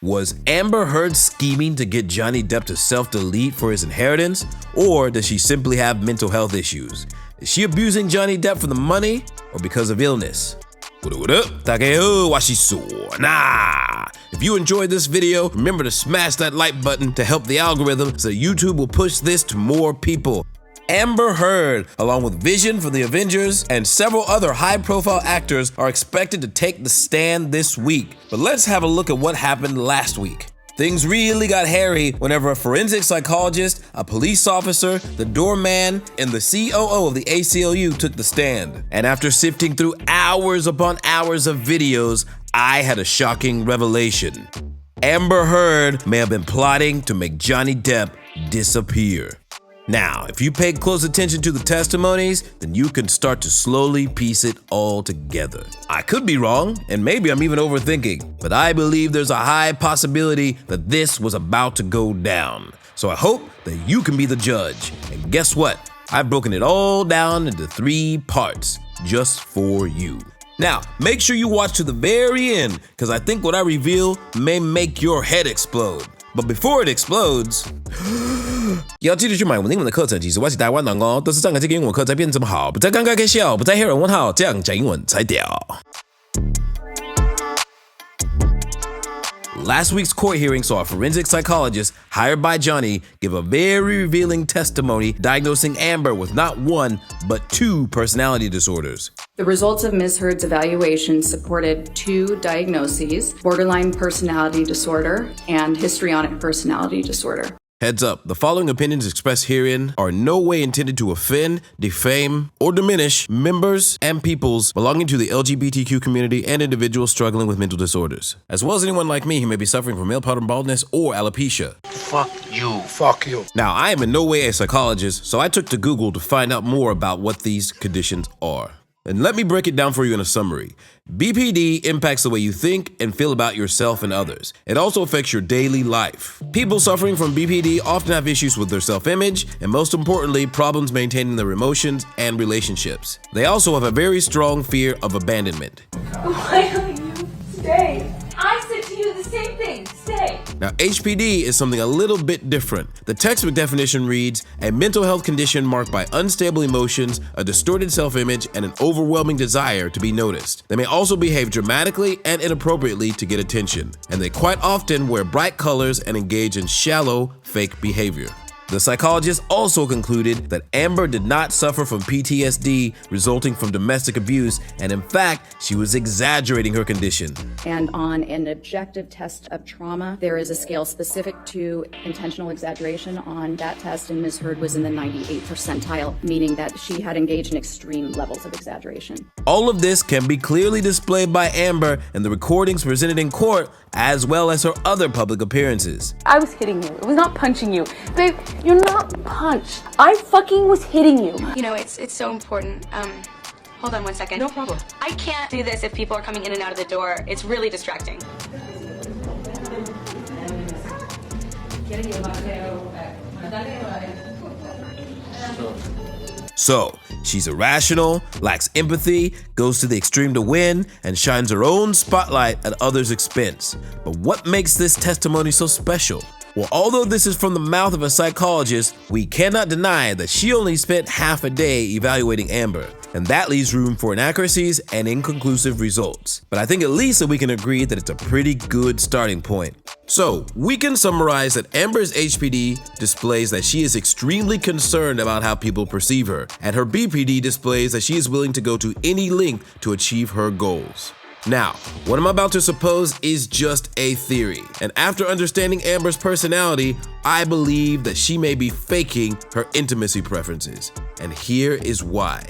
Was Amber Heard scheming to get Johnny Depp to self-delete for his inheritance? Or does she simply have mental health issues? Is she abusing Johnny Depp for the money or because of illness? What up? If you enjoyed this video, remember to smash that like button to help the algorithm so YouTube will push this to more people. Amber Heard, along with Vision for the Avengers and several other high-profile actors, are expected to take the stand this week. But let's have a look at what happened last week. Things really got hairy whenever a forensic psychologist, a police officer, the doorman, and the COO of the ACLU took the stand. And after sifting through hours upon hours of videos, I had a shocking revelation. Amber Heard may have been plotting to make Johnny Depp disappear. Now, if you paid close attention to the testimonies, then you can start to slowly piece it all together. I could be wrong, and maybe I'm even overthinking, but I believe there's a high possibility that this was about to go down. So I hope that you can be the judge. And guess what? I've broken it all down into 3 parts, just for you. Now, make sure you watch to the very end, because I think what I reveal may make your head explode. But before it explodes, 要记得去买我们英文的课程。其实我是台湾人哦，都是上个这个英文课才变这么好，不再尴尬可笑，不再黑人问号，这样讲英文才屌。Last week's court hearing saw a forensic psychologist hired by Johnny give a very revealing testimony diagnosing Amber with not 1, but 2 personality disorders. The results of Ms. Heard's evaluation supported 2 diagnoses: borderline personality disorder and histrionic personality disorder. Heads up, the following opinions expressed herein are in no way intended to offend, defame, or diminish members and peoples belonging to the LGBTQ community and individuals struggling with mental disorders, as well as anyone like me who may be suffering from male pattern baldness or alopecia. Fuck you. Fuck you. Now, I am in no way a psychologist, so I took to Google to find out more about what these conditions are. And let me break it down for you in a summary. BPD impacts the way you think and feel about yourself and others. It also affects your daily life. People suffering from BPD often have issues with their self-image and, most importantly, problems maintaining their emotions and relationships. They also have a very strong fear of abandonment. Why don't you stay? I said to you the same thing. Stay. Now, HPD is something a little bit different. The textbook definition reads, a mental health condition marked by unstable emotions, a distorted self-image, and an overwhelming desire to be noticed. They may also behave dramatically and inappropriately to get attention, and they quite often wear bright colors and engage in shallow, fake behavior. The psychologist also concluded that Amber did not suffer from PTSD resulting from domestic abuse, and in fact, she was exaggerating her condition. And on an objective test of trauma, there is a scale specific to intentional exaggeration. On that test, and Ms. Heard was in the 98th percentile, meaning that she had engaged in extreme levels of exaggeration. All of this can be clearly displayed by Amber in the recordings presented in court, as well as her other public appearances. I was hitting you. It was not punching you. Babe, you're not punched. I fucking was hitting you. You know, it's so important. Hold on 1 second. No problem. I can't do this if people are coming in and out of the door. It's really distracting. So, she's irrational, lacks empathy, goes to the extreme to win, and shines her own spotlight at others' expense. But what makes this testimony so special? Well, although this is from the mouth of a psychologist, we cannot deny that she only spent half a day evaluating Amber, and that leaves room for inaccuracies and inconclusive results. But I think at least that we can agree that it's a pretty good starting point. So, we can summarize that Amber's HPD displays that she is extremely concerned about how people perceive her, and her BPD displays that she is willing to go to any length to achieve her goals. Now, what I'm about to suppose is just a theory, and after understanding Amber's personality, I believe that she may be faking her intimacy preferences, and here is why.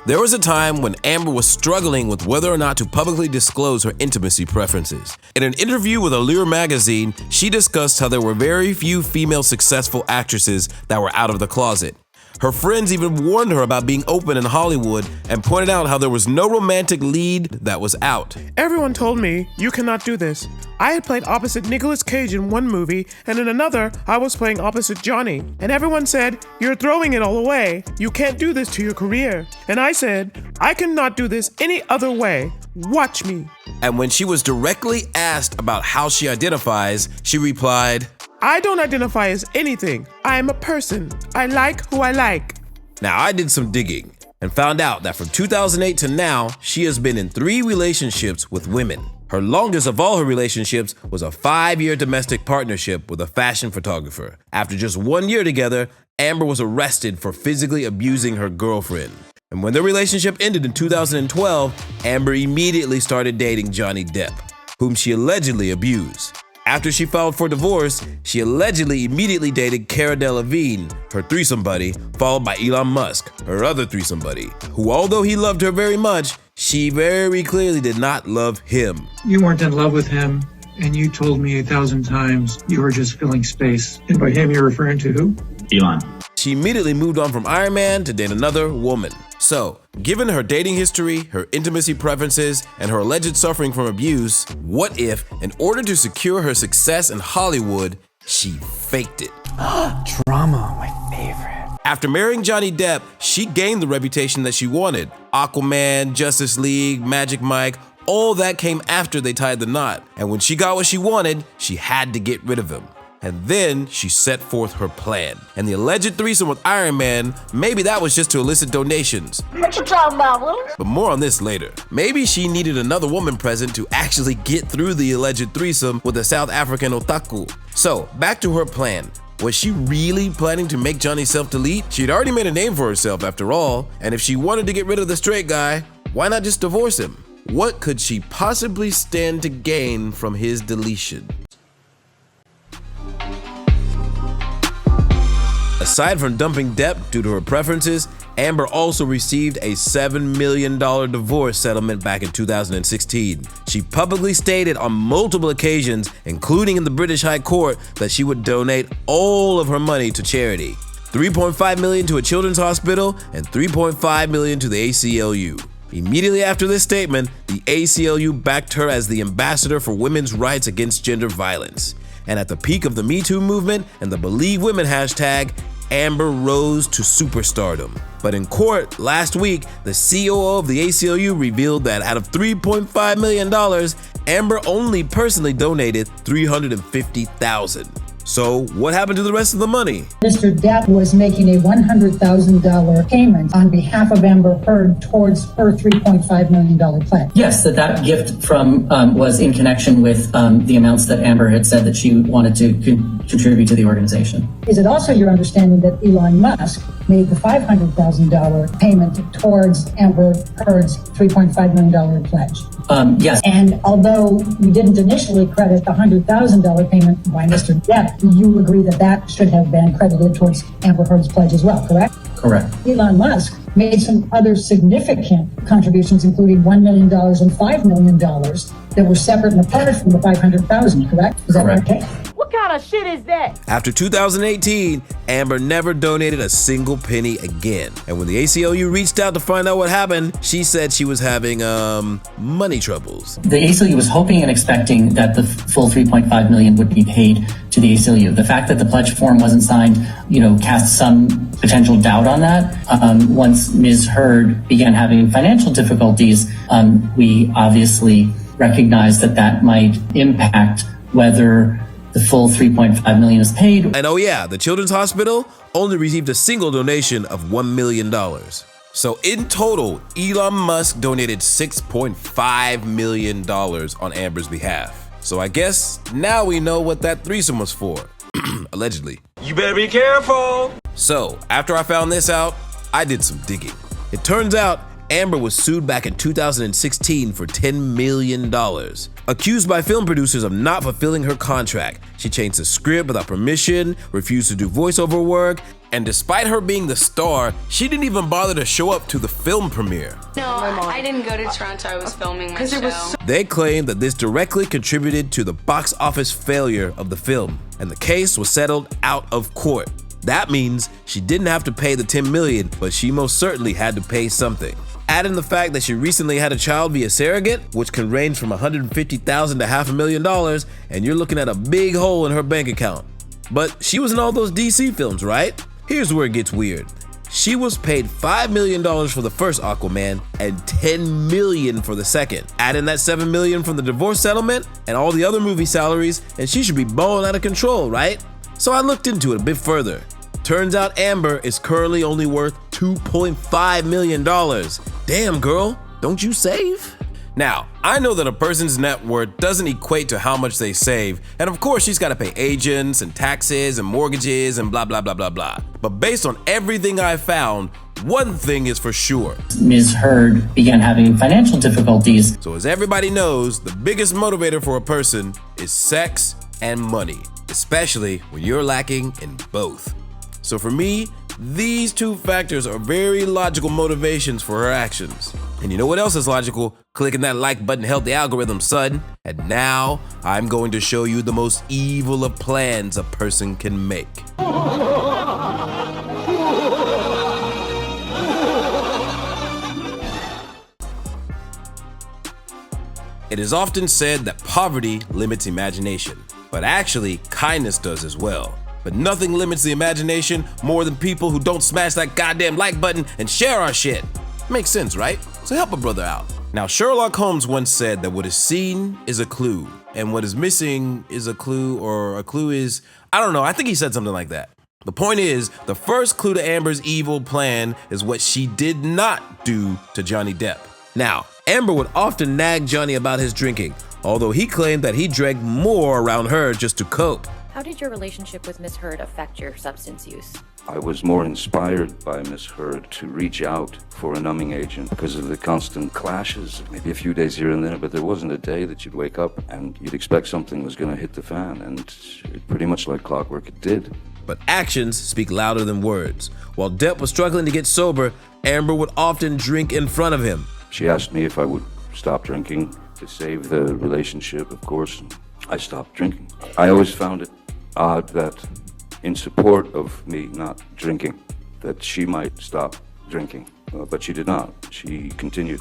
There was a time when Amber was struggling with whether or not to publicly disclose her intimacy preferences. In an interview with Allure magazine, she discussed how there were very few female successful actresses that were out of the closet. Her friends even warned her about being open in Hollywood and pointed out how there was no romantic lead that was out. Everyone told me, you cannot do this. I had played opposite Nicolas Cage in one movie, and in another, I was playing opposite Johnny. And everyone said, you're throwing it all away. You can't do this to your career. And I said, I cannot do this any other way. Watch me. And when she was directly asked about how she identifies, she replied, I don't identify as anything. I am a person. I like who I like. Now, I did some digging and found out that from 2008 to now, she has been in 3 relationships with women. Her longest of all her relationships was a 5-year domestic partnership with a fashion photographer. After just 1 year together, Amber was arrested for physically abusing her girlfriend. And when their relationship ended in 2012, Amber immediately started dating Johnny Depp, whom she allegedly abused. After she filed for divorce, she allegedly immediately dated Cara Delevingne, her threesome buddy, followed by Elon Musk, her other threesome buddy, who, although he loved her very much, she very clearly did not love him. You weren't in love with him, and you told me 1,000 times you were just filling space. And by him, you're referring to who? Elon. She immediately moved on from Iron Man to date another woman. So, given her dating history, her intimacy preferences, and her alleged suffering from abuse, what if, in order to secure her success in Hollywood, she faked it? Drama, my favorite. After marrying Johnny Depp, she gained the reputation that she wanted. Aquaman, Justice League, Magic Mike, all that came after they tied the knot. And when she got what she wanted, she had to get rid of him. And then she set forth her plan. And the alleged threesome with Iron Man, maybe that was just to elicit donations. What you talking about, Will? But more on this later. Maybe she needed another woman present to actually get through the alleged threesome with a South African otaku. So, back to her plan. Was she really planning to make Johnny self-delete? She'd already made a name for herself after all, and if she wanted to get rid of the straight guy, why not just divorce him? What could she possibly stand to gain from his deletion? Aside from dumping Depp due to her preferences, Amber also received a $7 million divorce settlement back in 2016. She publicly stated on multiple occasions, including in the British High Court, that she would donate all of her money to charity. $3.5 million to a children's hospital and $3.5 million to the ACLU. Immediately after this statement, the ACLU backed her as the ambassador for women's rights against gender violence. And at the peak of the Me Too movement and the Believe Women hashtag, Amber rose to superstardom. But in court last week, the COO of the ACLU revealed that out of $3.5 million, Amber only personally donated $350,000. So what happened to the rest of the money? Mr. Depp was making a $100,000 payment on behalf of Amber Heard towards her $3.5 million pledge. Yes, that gift from was in connection with the amounts that Amber had said that she wanted to contribute to the organization. Is it also your understanding that Elon Musk made the $500,000 payment towards Amber Heard's $3.5 million pledge? Yes. And although you didn't initially credit the $100,000 payment by Mr. Depp, you agree that that should have been credited towards Amber Heard's pledge as well, correct? Correct. Elon Musk made some other significant contributions, including $1 million and $5 million that were separate and apart from the $500,000, correct? Is that correct? Okay? What kind of shit is that? After 2018, Amber never donated a single penny again. And when the ACLU reached out to find out what happened, she said she was having, money troubles. The ACLU was hoping and expecting that the full $3.5 million would be paid to the ACLU. The fact that the pledge form wasn't signed, cast some potential doubt on that. Once Ms. Heard began having financial difficulties, we obviously recognized that might impact whether the full $3.5 million is paid. And oh yeah, the Children's Hospital only received a single donation of $1 million. So in total, Elon Musk donated $6.5 million on Amber's behalf. So I guess now we know what that threesome was for. Allegedly. You better be careful. So after I found this out, I did some digging. It turns out Amber was sued back in 2016 for $10 million. Accused by film producers of not fulfilling her contract. She changed the script without permission, refused to do voiceover work, and despite her being the star, she didn't even bother to show up to the film premiere. No, I didn't go to Toronto. I was filming my show. They claimed that this directly contributed to the box office failure of the film, and the case was settled out of court. That means she didn't have to pay the $10 million, but she most certainly had to pay something. Add in the fact that she recently had a child via surrogate, which can range from $150,000 to $500,000, and you're looking at a big hole in her bank account. But she was in all those DC films, right? Here's where it gets weird. She was paid $5 million for the first Aquaman and $10 million for the second. Add in that $7 million from the divorce settlement and all the other movie salaries, and she should be balling out of control, right? So I looked into it a bit further. Turns out Amber is currently only worth $2.5 million. Damn, girl, don't you save? Now, I know that a person's net worth doesn't equate to how much they save, and of course she's gotta pay agents and taxes and mortgages and blah, blah, blah, blah, blah. But based on everything I found, one thing is for sure. Ms. Heard began having financial difficulties. So as everybody knows, the biggest motivator for a person is sex and money, especially when you're lacking in both. So for me, these two factors are very logical motivations for her actions. And you know what else is logical? Clicking that like button helped the algorithm, son. And now, I'm going to show you the most evil of plans a person can make. It is often said that poverty limits imagination, but actually, kindness does as well. But nothing limits the imagination more than people who don't smash that goddamn like button and share our shit. Makes sense, right? So help a brother out. Now, Sherlock Holmes once said that what is seen is a clue, and what is missing is a clue, or a clue is, I don't know, I think he said something like that. The point is, the first clue to Amber's evil plan is what she did not do to Johnny Depp. Now, Amber would often nag Johnny about his drinking, although he claimed that he drank more around her just to cope. How did your relationship with Ms. Heard affect your substance use? I was more inspired by Ms. Heard to reach out for a numbing agent because of the constant clashes, maybe a few days here and there, but there wasn't a day that you'd wake up and you'd expect something was going to hit the fan, and pretty much like clockwork it did. But actions speak louder than words. While Depp was struggling to get sober, Amber would often drink in front of him. She asked me if I would stop drinking to save the relationship, of course. I stopped drinking. I always found it odd that in support of me not drinking, that she might stop drinking, but she did not. She continued.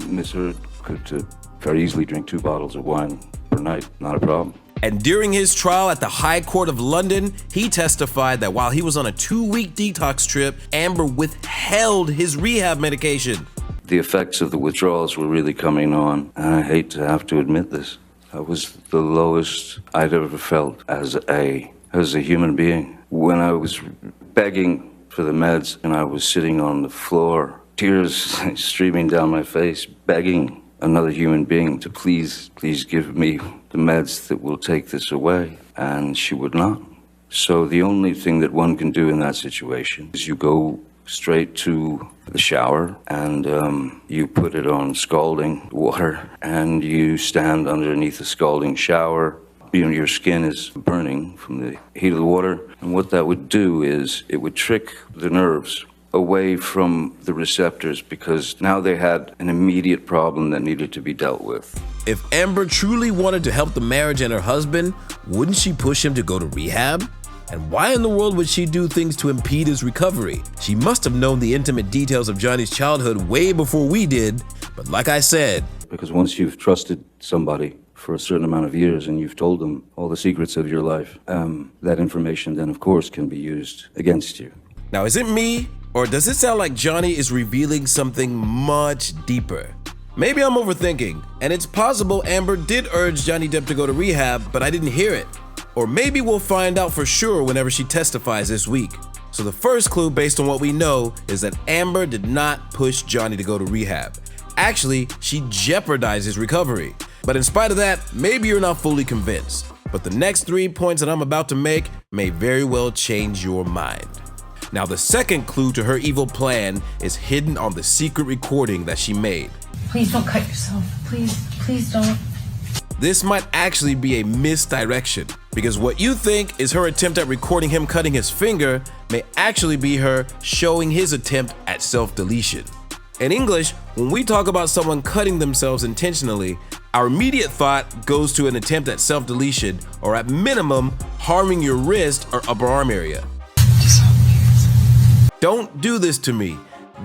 Ms. Heard could very easily drink 2 bottles of wine per night, not a problem. And during his trial at the High Court of London, he testified that while he was on a 2-week detox trip, Amber withheld his rehab medication. The effects of the withdrawals were really coming on, and I hate to have to admit this. That was the lowest I'd ever felt as a human being. When I was begging for the meds and I was sitting on the floor, tears streaming down my face, begging another human being to please give me the meds that will take this away, and she would not. So the only thing that one can do in that situation is you go straight to the shower and you put it on scalding water and you stand underneath the scalding shower. You know, your skin is burning from the heat of the water, and what that would do is it would trick the nerves away from the receptors, because now they had an immediate problem that needed to be dealt with. If Amber truly wanted to help the marriage and her husband, wouldn't she push him to go to rehab? And why in the world would she do things to impede his recovery? She must have known the intimate details of Johnny's childhood way before we did, but like I said, because once you've trusted somebody for a certain amount of years and you've told them all the secrets of your life, that information then of course can be used against you. Now, is it me, or does it sound like Johnny is revealing something much deeper? Maybe I'm overthinking, and it's possible Amber did urge Johnny Depp to go to rehab, but I didn't hear it. Or maybe we'll find out for sure whenever she testifies this week. So the first clue, based on what we know, is that Amber did not push Johnny to go to rehab. Actually, she jeopardized his recovery. But in spite of that, maybe you're not fully convinced. But the next 3 points that I'm about to make may very well change your mind. Now, the second clue to her evil plan is hidden on the secret recording that she made. Please don't cut yourself. Please don't. This might actually be a misdirection, because what you think is her attempt at recording him cutting his finger may actually be her showing his attempt at self-deletion. In English, when we talk about someone cutting themselves intentionally, our immediate thought goes to an attempt at self-deletion, or at minimum, harming your wrist or upper arm area. Don't do this to me.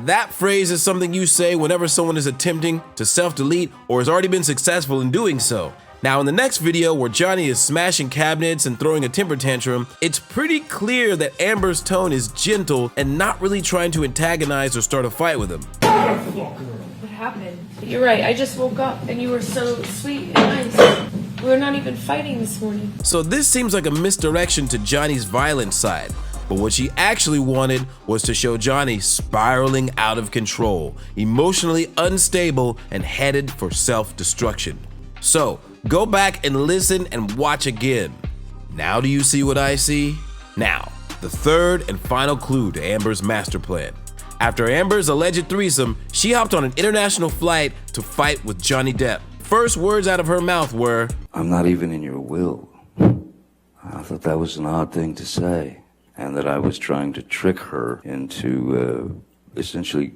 That phrase is something you say whenever someone is attempting to self-delete or has already been successful in doing so. Now, in the next video where Johnny is smashing cabinets and throwing a temper tantrum, it's pretty clear that Amber's tone is gentle and not really trying to antagonize or start a fight with him. What happened? You're right, I just woke up and you were so sweet and nice. We were not even fighting this morning. So this seems like a misdirection to Johnny's violent side. But what she actually wanted was to show Johnny spiraling out of control, emotionally unstable, and headed for self-destruction. So, go back and listen and watch again. Now do you see what I see? Now, the third and final clue to Amber's master plan. After Amber's alleged threesome, she hopped on an international flight to fight with Johnny Depp. First words out of her mouth were, "I'm not even in your will." I thought that was an odd thing to say, and that I was trying to trick her into essentially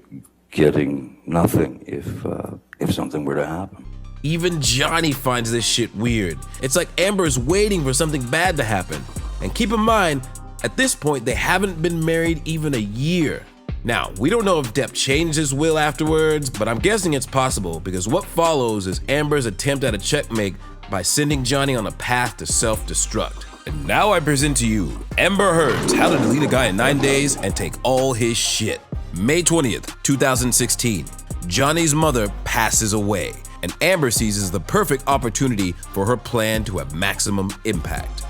getting nothing if something were to happen. Even Johnny finds this shit weird. It's like Amber's waiting for something bad to happen. And keep in mind, at this point, they haven't been married even a year. Now, we don't know if Depp changed his will afterwards, but I'm guessing it's possible because what follows is Amber's attempt at a checkmate by sending Johnny on a path to self-destruct. And now I present to you Amber Heard's How to Delete a Guy in 9 Days and Take All His Shit. May 20th, 2016. Johnny's mother passes away, and Amber seizes the perfect opportunity for her plan to have maximum impact.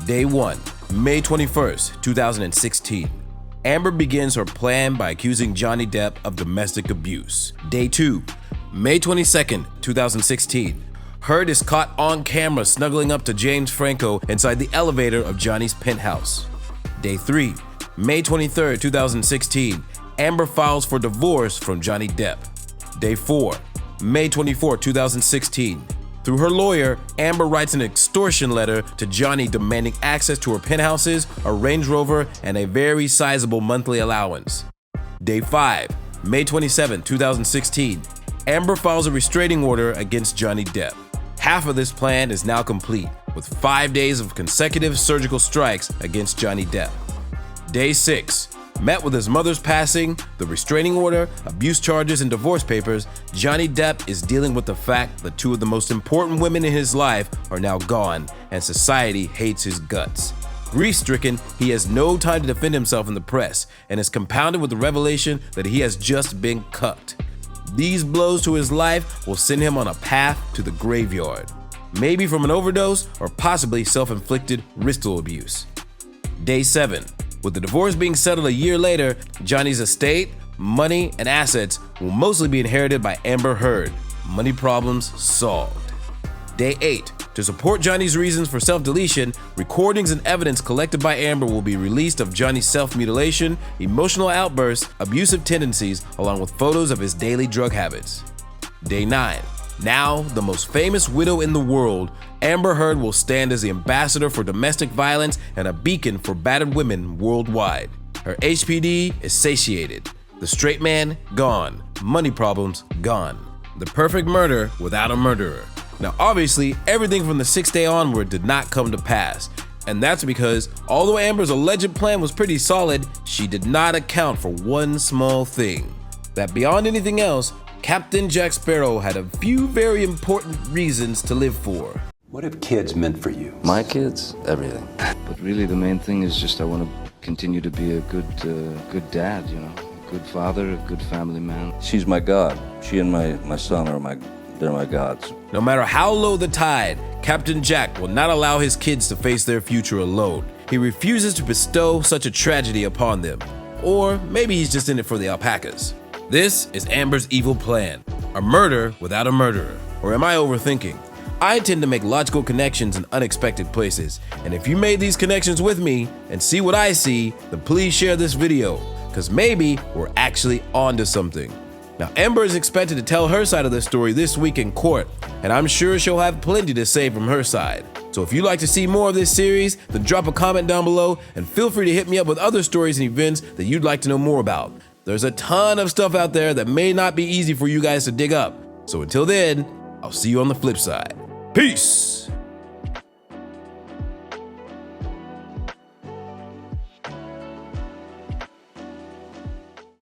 Day 1, May 21st, 2016. Amber begins her plan by accusing Johnny Depp of domestic abuse. Day 2, May 22nd, 2016. Heard is caught on camera snuggling up to James Franco inside the elevator of Johnny's penthouse. Day 3, May 23rd, 2016. Amber files for divorce from Johnny Depp. Day 4, May 24, 2016. Through her lawyer, Amber writes an extortion letter to Johnny demanding access to her penthouses, a Range Rover, and a very sizable monthly allowance. Day 5, May 27, 2016. Amber files a restraining order against Johnny Depp. Half of this plan is now complete, with 5 days of consecutive surgical strikes against Johnny Depp. Day 6, met with his mother's passing, the restraining order, abuse charges, and divorce papers, Johnny Depp is dealing with the fact that two of the most important women in his life are now gone, and society hates his guts. Grief-stricken, he has no time to defend himself in the press, and is compounded with the revelation that he has just been cucked. These blows to his life will send him on a path to the graveyard, maybe from an overdose or possibly self-inflicted wristal abuse. Day 7. With the divorce being settled a year later, Johnny's estate, money, and assets will mostly be inherited by Amber Heard. Money problems solved. Day 8. To support Johnny's reasons for self-deletion, recordings and evidence collected by Amber will be released of Johnny's self-mutilation, emotional outbursts, abusive tendencies, along with photos of his daily drug habits. Day 9. Now, the most famous widow in the world, Amber Heard will stand as the ambassador for domestic violence and a beacon for battered women worldwide. Her HPD is satiated. The straight man, gone. Money problems, gone. The perfect murder without a murderer. Now, obviously, everything from the 6th day onward did not come to pass. And that's because, although Amber's alleged plan was pretty solid, she did not account for one small thing. That beyond anything else, Captain Jack Sparrow had a few very important reasons to live for. What have kids meant for you? My kids, everything. But really, the main thing is just I want to continue to be a good dad, you know, a good father, a good family man. She's my god. She and my son are they're my gods. No matter how low the tide, Captain Jack will not allow his kids to face their future alone. He refuses to bestow such a tragedy upon them. Or maybe he's just in it for the alpacas. This is Amber's evil plan. A murder without a murderer. Or am I overthinking? I tend to make logical connections in unexpected places. And if you made these connections with me and see what I see, then please share this video, because maybe we're actually onto something. Now, Amber is expected to tell her side of the story this week in court, and I'm sure she'll have plenty to say from her side. So if you'd like to see more of this series, then drop a comment down below and feel free to hit me up with other stories and events that you'd like to know more about. There's a ton of stuff out there that may not be easy for you guys to dig up. So until then, I'll see you on the flip side. Peace!